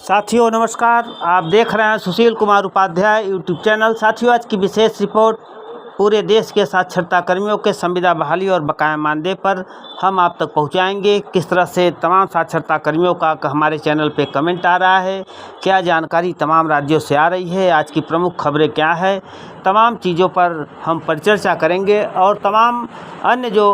साथियों नमस्कार, आप देख रहे हैं सुशील कुमार उपाध्याय यूट्यूब चैनल। साथियों आज की विशेष रिपोर्ट पूरे देश के साक्षरता कर्मियों के संविदा बहाली और बकाया मानदेय पर हम आप तक पहुंचाएंगे। किस तरह से तमाम साक्षरता कर्मियों का हमारे चैनल पे कमेंट आ रहा है, क्या जानकारी तमाम राज्यों से आ रही है, आज की प्रमुख खबरें क्या है, तमाम चीज़ों पर हम परिचर्चा करेंगे। और तमाम अन्य जो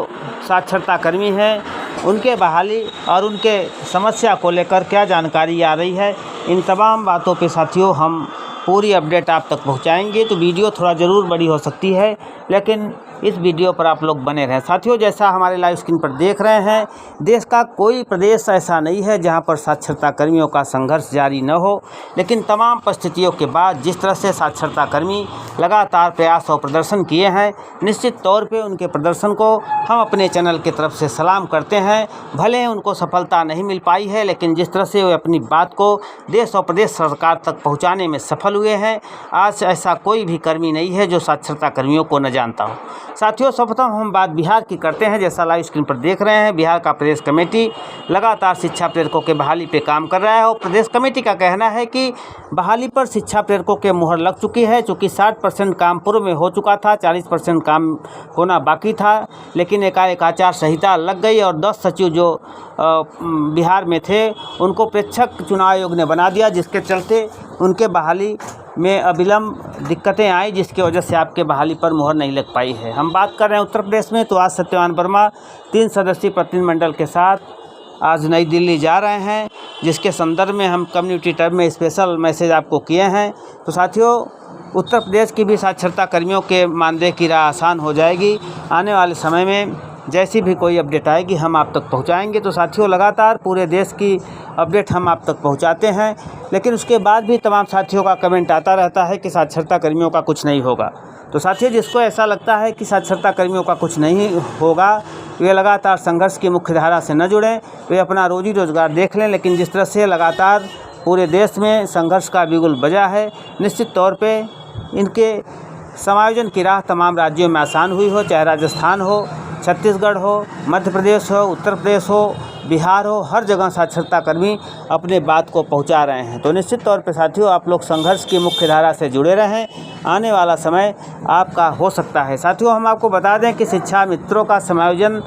साक्षरता कर्मी हैं उनके बहाली और उनके समस्या को लेकर क्या जानकारी आ रही है, इन तमाम बातों पे साथियों हम पूरी अपडेट आप तक पहुंचाएंगे। तो वीडियो थोड़ा ज़रूर बड़ी हो सकती है, लेकिन इस वीडियो पर आप लोग बने रहें। साथियों जैसा हमारे लाइव स्क्रीन पर देख रहे हैं, देश का कोई प्रदेश ऐसा नहीं है जहां पर साक्षरता कर्मियों का संघर्ष जारी न हो, लेकिन तमाम परिस्थितियों के बाद जिस तरह से साक्षरता कर्मी लगातार प्रयास और प्रदर्शन किए हैं, निश्चित तौर पे उनके प्रदर्शन को हम अपने चैनल की तरफ से सलाम करते हैं। भले ही उनको सफलता नहीं मिल पाई है, लेकिन जिस तरह से वे अपनी बात को देश और प्रदेश सरकार तक पहुँचाने में सफल हुए हैं, आज ऐसा कोई भी कर्मी नहीं है जो साक्षरता कर्मियों को न जानता हो। साथियों सर्वप्रथम हम बात बिहार की करते हैं। जैसा लाइव स्क्रीन पर देख रहे हैं, बिहार का प्रदेश कमेटी लगातार शिक्षा प्रेरकों के बहाली पे काम कर रहा है और प्रदेश कमेटी का कहना है कि बहाली पर शिक्षा प्रेरकों के मुहर लग चुकी है। चूँकि 60% काम पूर्व में हो चुका था, 40% काम होना बाकी था, लेकिन एकाएक आचार संहिता लग गई और 10 सचिव जो बिहार में थे उनको प्रेक्षक चुनाव आयोग ने बना दिया, जिसके चलते उनके बहाली में अविलंब दिक्कतें आई, जिसकी वजह से आपके बहाली पर मुहर नहीं लग पाई है। हम बात कर रहे हैं उत्तर प्रदेश में, तो आज सत्यवान वर्मा 3 सदस्यीय प्रतिनिधिमंडल के साथ आज नई दिल्ली जा रहे हैं, जिसके संदर्भ में हम कम्युनिटी टैब में स्पेशल मैसेज आपको किए हैं। तो साथियों उत्तर प्रदेश की भी साक्षरता कर्मियों के मानदेय की राह आसान हो जाएगी। आने वाले समय में जैसी भी कोई अपडेट आएगी हम आप तक पहुंचाएंगे। तो साथियों लगातार पूरे देश की अपडेट हम आप तक पहुंचाते हैं, लेकिन उसके बाद भी तमाम साथियों का कमेंट आता रहता है कि साक्षरता कर्मियों का कुछ नहीं होगा। तो साथियों जिसको ऐसा लगता है कि साक्षरता कर्मियों का कुछ नहीं होगा, वे लगातार संघर्ष की मुख्य धारा से न जुड़ें, वे अपना रोजी रोजगार देख लें। लेकिन जिस तरह से लगातार पूरे देश में संघर्ष का बिगुल बजा है, निश्चित तौर पर इनके समायोजन की राह तमाम राज्यों में आसान हुई हो, चाहे राजस्थान हो, छत्तीसगढ़ हो, मध्य प्रदेश हो, उत्तर प्रदेश हो, बिहार हो, हर जगह साक्षरता कर्मी अपने बात को पहुंचा रहे हैं। तो निश्चित तौर पे साथियों आप लोग संघर्ष की मुख्य धारा से जुड़े रहें, आने वाला समय आपका हो सकता है। साथियों हम आपको बता दें कि शिक्षा मित्रों का समायोजन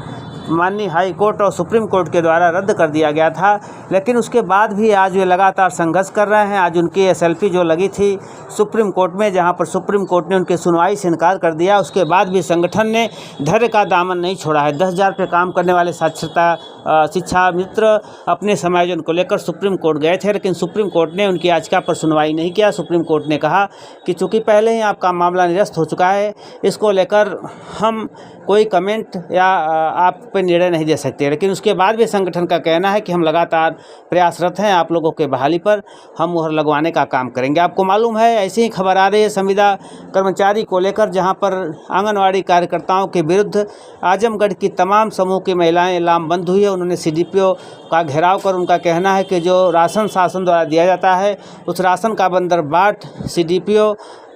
माननीय हाई कोर्ट और सुप्रीम कोर्ट के द्वारा रद्द कर दिया गया था, लेकिन उसके बाद भी आज वे लगातार संघर्ष कर रहे हैं। आज उनकी SLP जो लगी थी सुप्रीम कोर्ट में, जहां पर सुप्रीम कोर्ट ने उनकी सुनवाई से इनकार कर दिया, उसके बाद भी संगठन ने धैर्य का दामन नहीं छोड़ा है। 10,000 पे काम करने वाले साक्षरता शिक्षा मित्र अपने समायोजन को लेकर सुप्रीम कोर्ट गए थे, लेकिन सुप्रीम कोर्ट ने उनकी याचिका पर सुनवाई नहीं किया। सुप्रीम कोर्ट ने कहा कि चूँकि पहले ही आपका मामला निरस्त हो चुका है, इसको लेकर हम कोई कमेंट या आप पे निर्णय नहीं दे सकते। लेकिन उसके बाद भी संगठन का कहना है कि हम लगातार प्रयासरत हैं, आप लोगों के बहाली पर हम मुहर लगवाने का काम करेंगे। आपको मालूम है ऐसी ही खबर आ रही है संविदा कर्मचारी को लेकर, जहां पर आंगनवाड़ी कार्यकर्ताओं के विरुद्ध आजमगढ़ की तमाम समूह की महिलाएं लामबंद हुई है। उन्होंने CDPO का घेराव कर उनका कहना है कि जो राशन शासन द्वारा दिया जाता है, उस राशन का बंदरबाट CDPO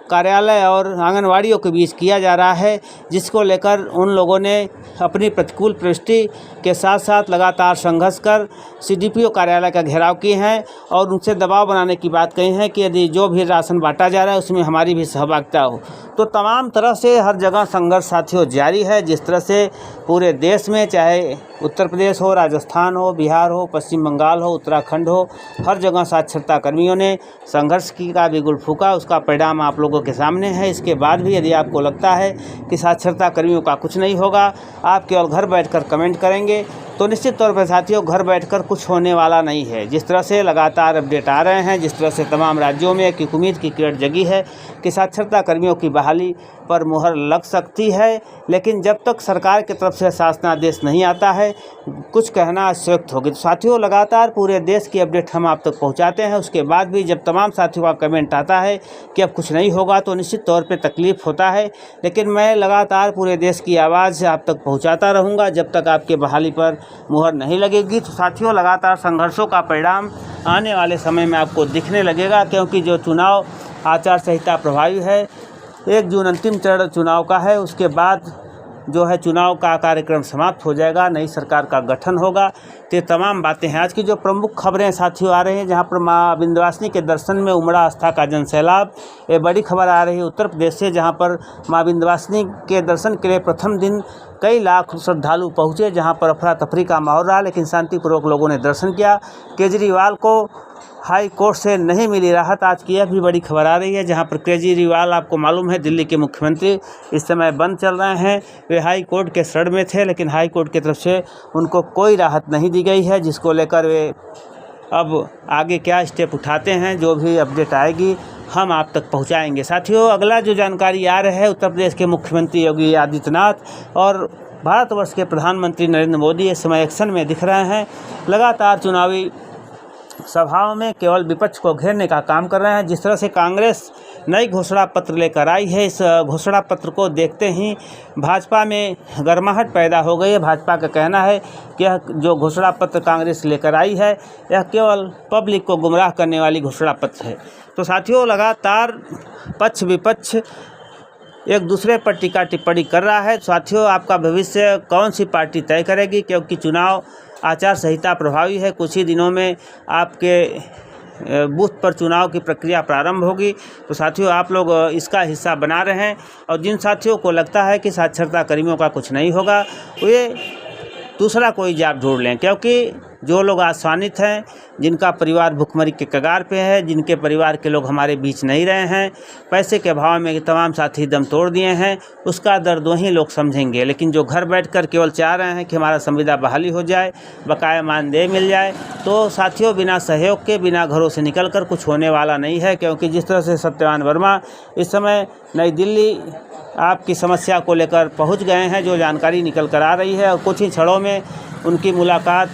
कार्यालय और आंगनवाड़ियों के बीच किया जा रहा है, जिसको लेकर उन लोगों ने अपनी प्रतिकूल प्रविष्टि के साथ साथ लगातार संघर्ष कर CDPO कार्यालय का घेराव किए हैं और उनसे दबाव बनाने की बात कही है कि यदि जो भी राशन बांटा जा रहा है उसमें हमारी भी सहभागिता हो। तो तमाम तरह से हर जगह संघर्ष साथियों जारी है। जिस तरह से पूरे देश में, चाहे उत्तर प्रदेश हो, राजस्थान हो, बिहार हो, पश्चिम बंगाल हो, उत्तराखंड हो, हर जगह साक्षरता कर्मियों ने संघर्ष की का बिगुल फूंका, उसका परिणाम आप लोगों के सामने है। इसके बाद भी यदि आपको लगता है कि साक्षरता कर्मियों का कुछ नहीं होगा, आप केवल घर बैठकर कमेंट करेंगे, तो निश्चित तौर पर साथियों घर बैठकर कुछ होने वाला नहीं है। जिस तरह से लगातार अपडेट आ रहे हैं, जिस तरह से तमाम राज्यों में एक उम्मीद की किरण जगी है कि साक्षरता कर्मियों की बहाली पर मुहर लग सकती है, लेकिन जब तक सरकार की तरफ से शासनादेश नहीं आता है कुछ कहना अशक्त होगी। तो साथियों लगातार पूरे देश की अपडेट हम आप तक पहुंचाते हैं। उसके बाद भी जब तमाम साथियों का कमेंट आता है कि अब कुछ नहीं होगा, तो निश्चित तौर पे तकलीफ़ होता है, लेकिन मैं लगातार पूरे देश की आवाज़ आप तक पहुँचाता रहूँगा जब तक आपके बहाली पर मुहर नहीं लगेगी। तो साथियों लगातार संघर्षों का परिणाम आने वाले समय में आपको दिखने लगेगा, क्योंकि जो चुनाव आचार संहिता प्रभावी है, 1 जून अंतिम चरण चुनाव का है, उसके बाद जो है चुनाव का कार्यक्रम समाप्त हो जाएगा, नई सरकार का गठन होगा। तो ये तमाम बातें हैं। आज की जो प्रमुख खबरें साथियों आ रही हैं, जहां पर मां विंध्यवासिनी के दर्शन में उमड़ा आस्था का जनसैलाब। ये बड़ी खबर आ रही है उत्तर प्रदेश से, जहां पर मां विंध्यवासिनी के दर्शन के लिए प्रथम दिन कई लाख श्रद्धालु पहुंचे, जहां पर अफरा तफरी का माहौल रहा, लेकिन शांतिपूर्वक लोगों ने दर्शन किया। केजरीवाल को हाई कोर्ट से नहीं मिली राहत, आज की यह भी बड़ी खबर आ रही है, जहां पर केजरीवाल, आपको मालूम है दिल्ली के मुख्यमंत्री इस समय बंद चल रहे हैं। वे हाई कोर्ट के शरण में थे, लेकिन हाई कोर्ट की तरफ से उनको कोई राहत नहीं दी गई है, जिसको लेकर वे अब आगे क्या स्टेप उठाते हैं, जो भी अपडेट आएगी हम आप तक पहुंचाएंगे। साथियों, अगला जो जानकारी आ रहा है, उत्तर प्रदेश के मुख्यमंत्री योगी आदित्यनाथ और भारतवर्ष के प्रधानमंत्री नरेंद्र मोदी इस समय एक्शन में दिख रहे हैं। लगातार चुनावी सभाओं में केवल विपक्ष को घेरने का काम कर रहे हैं। जिस तरह से कांग्रेस नई घोषणा पत्र लेकर आई है, इस घोषणा पत्र को देखते ही भाजपा में गर्माहट पैदा हो गई है। भाजपा का कहना है कि यह जो घोषणा पत्र कांग्रेस लेकर आई है, यह केवल पब्लिक को गुमराह करने वाली घोषणा पत्र है। तो साथियों, लगातार पक्ष विपक्ष एक दूसरे पर टीका टिप्पणी कर रहा है। साथियों, आपका भविष्य कौन सी पार्टी तय करेगी, क्योंकि चुनाव आचार संहिता प्रभावी है। कुछ ही दिनों में आपके बूथ पर चुनाव की प्रक्रिया प्रारंभ होगी। तो साथियों, आप लोग इसका हिस्सा बना रहे हैं, और जिन साथियों को लगता है कि साक्षरता कर्मियों का कुछ नहीं होगा, वे दूसरा कोई जॉब ढूंढ लें, क्योंकि जो लोग आसानित हैं, जिनका परिवार भुखमरी के कगार पे है, जिनके परिवार के लोग हमारे बीच नहीं रहे हैं, पैसे के अभाव में तमाम साथी दम तोड़ दिए हैं, उसका दर्द वही लोग समझेंगे। लेकिन जो घर बैठकर केवल चाह रहे हैं कि हमारा संविदा बहाली हो जाए, बकाया मानदेय मिल जाए, तो साथियों, बिना सहयोग के, बिना घरों से निकलकर कुछ होने वाला नहीं है। क्योंकि जिस तरह से सत्यवान वर्मा इस समय नई दिल्ली आपकी समस्या को लेकर पहुंच गए हैं, जो जानकारी निकल कर आ रही है, और कुछ ही क्षणों में उनकी मुलाकात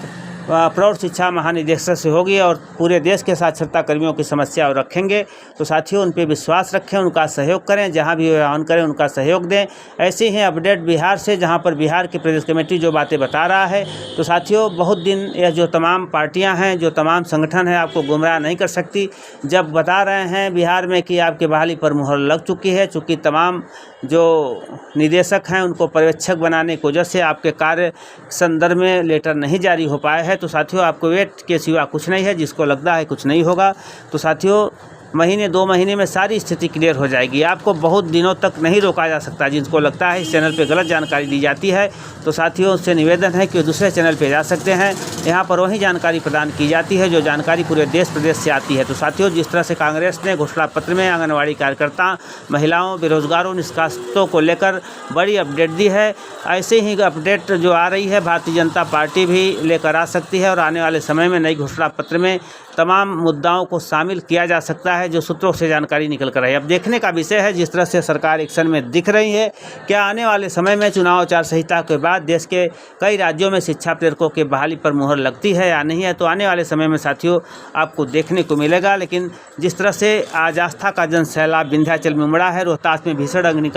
प्रौढ़ शिक्षा महानिदेशक से होगी और पूरे देश के साक्षरता कर्मियों की समस्या रखेंगे। तो साथियों, उन पर विश्वास रखें, उनका सहयोग करें, जहां भी वे ऑन करें उनका सहयोग दें। ऐसे ही अपडेट बिहार से, जहां पर बिहार की प्रदेश कमेटी जो बातें बता रहा है। तो साथियों, बहुत दिन यह जो तमाम पार्टियां हैं, जो तमाम संगठन हैं, आपको गुमराह नहीं कर सकती, जब बता रहे हैं बिहार में कि आपके बहाली पर मुहर लग चुकी है। चूँकि तमाम जो निदेशक हैं, उनको पर्यवेक्षक बनाने की वजह से आपके कार्य संदर्भ में लेटर नहीं जारी हो पाए हैं। तो साथियों, आपको वेट के सिवा कुछ नहीं है। जिसको लगता है कुछ नहीं होगा, तो साथियों, महीने 2 महीने में सारी स्थिति क्लियर हो जाएगी। आपको बहुत दिनों तक नहीं रोका जा सकता। जिनको लगता है इस चैनल पे गलत जानकारी दी जाती है, तो साथियों, उससे निवेदन है कि दूसरे चैनल पे जा सकते हैं। यहाँ पर वही जानकारी प्रदान की जाती है जो जानकारी पूरे देश प्रदेश से आती है। तो साथियों, जिस तरह से कांग्रेस ने घोषणा पत्र में आंगनबाड़ी कार्यकर्ता, महिलाओं, बेरोजगारों, निष्कासितों को लेकर बड़ी अपडेट दी है, ऐसे ही अपडेट जो आ रही है भारतीय जनता पार्टी भी लेकर आ सकती है। और आने वाले समय में नई घोषणा पत्र में तमाम मुद्दाओं को शामिल किया जा सकता है, जो सूत्रों से जानकारी निकल कर आई। अब देखने का विषय है, जिस तरह से सरकार एक्शन में दिख रही है, क्या आने वाले समय में चुनाव आचार संहिता के बाद देश के कई राज्यों में शिक्षा प्रेरकों के बहाली पर मुहर लगती है या नहीं है। तो आने वाले समय में साथियों, आपको देखने को मिलेगा। लेकिन जिस तरह से आज आस्था का जनसैलाब विंध्याचल में उमड़ा है, रोहतास में भीषण अग्निकांड